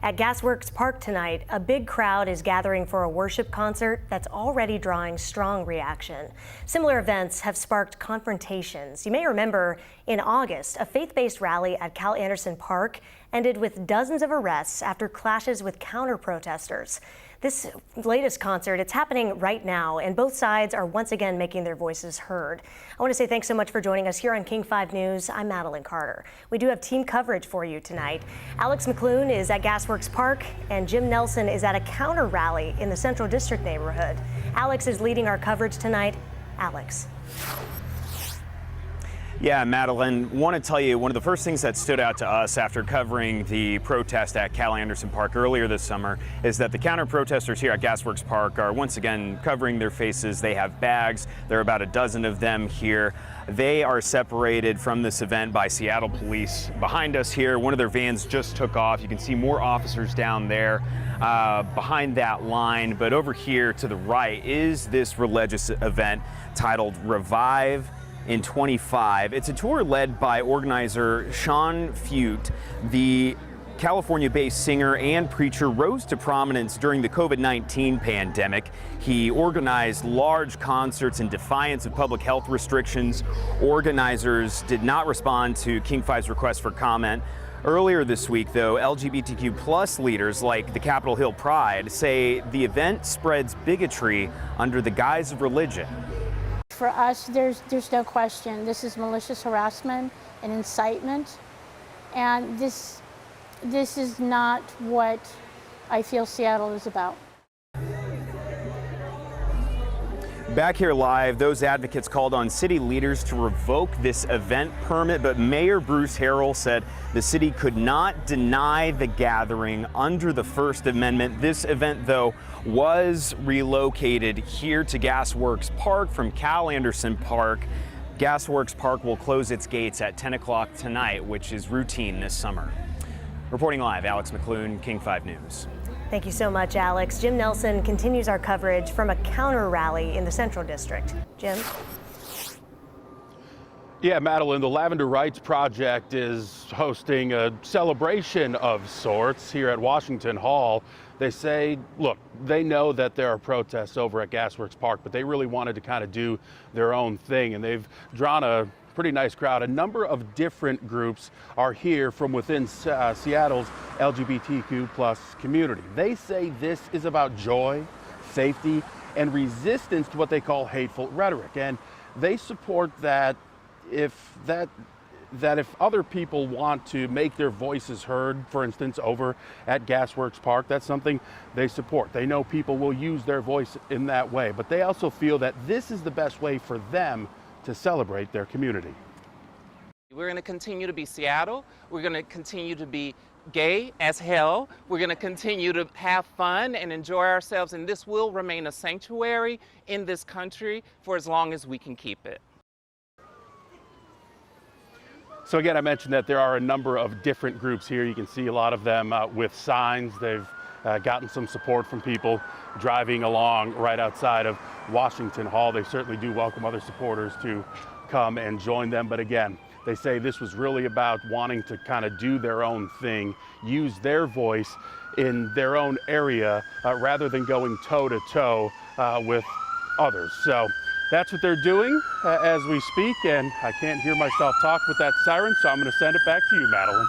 At Gasworks Park tonight, a big crowd is gathering for a worship concert that's already drawing strong reaction. Similar events have sparked confrontations. You may remember in August, a faith-based rally at Cal Anderson Park ended with dozens of arrests after clashes with counter-protesters. This latest concert, it's happening right now, and both sides are once again making their voices heard. I want to say thanks so much for joining us here on King 5 News. I'm Madeline Carter. We do have team coverage for you tonight. Alex McClune is at Gasworks Park, and Jim Nelson is at a counter rally in the Central District neighborhood. Alex is leading our coverage tonight. Alex. Yeah, Madeline, want to tell you one of the first things that stood out to us after covering the protest at Cal Anderson Park earlier this summer is that the counter-protesters here at Gasworks Park are once again covering their faces. They have bags. There are about a dozen of them here. They are separated from this event by Seattle police. Behind us here, one of their vans just took off. You can see more officers down there behind that line. But over here to the right is this religious event titled Revive in 25. It's a tour led by organizer Sean Fute. The California-based singer and preacher rose to prominence during the COVID-19 pandemic. He organized large concerts in defiance of public health restrictions. Organizers did not respond to King 5's request for comment. Earlier this week, though, LGBTQ plus leaders like the Capitol Hill Pride say the event spreads bigotry under the guise of religion. For us, there's no question. This is malicious harassment and incitement, and this is not what I feel Seattle is about. Back here live, those advocates called on city leaders to revoke this event permit, but Mayor Bruce Harrell said the city could not deny the gathering under the First Amendment. This event, though, was relocated here to Gasworks Park from Cal Anderson Park. Gasworks Park will close its gates at 10 o'clock tonight, which is routine this summer. Reporting live, Alex McClune, King 5 News. Thank you so much, Alex. Jim Nelson continues our coverage from a counter rally in the Central District. Jim? Yeah, Madeline, the Lavender Rights Project is hosting a celebration of sorts here at Washington Hall. They say, look, they know that there are protests over at Gasworks Park, but they really wanted to kind of do their own thing, and they've drawn a pretty nice crowd. A number of different groups are here from within Seattle's LGBTQ plus community. They say this is about joy, safety, and resistance to what they call hateful rhetoric. And they support that if other people want to make their voices heard, for instance, over at Gasworks Park, that's something they support. They know people will use their voice in that way, but they also feel that this is the best way for them to celebrate their community. We're going to continue to be Seattle. We're going to continue to be gay as hell. We're going to continue to have fun and enjoy ourselves, and this will remain a sanctuary in this country for as long as we can keep it. So again, I mentioned that there are a number of different groups here. You can see a lot of them with signs. They've gotten some support from people driving along right outside of Washington Hall. They certainly do welcome other supporters to come and join them. But again, they say this was really about wanting to kind of do their own thing, use their voice in their own area rather than going toe-to-toe with others. So that's what they're doing as we speak, and I can't hear myself talk with that siren, so I'm going to send it back to you, Madeline.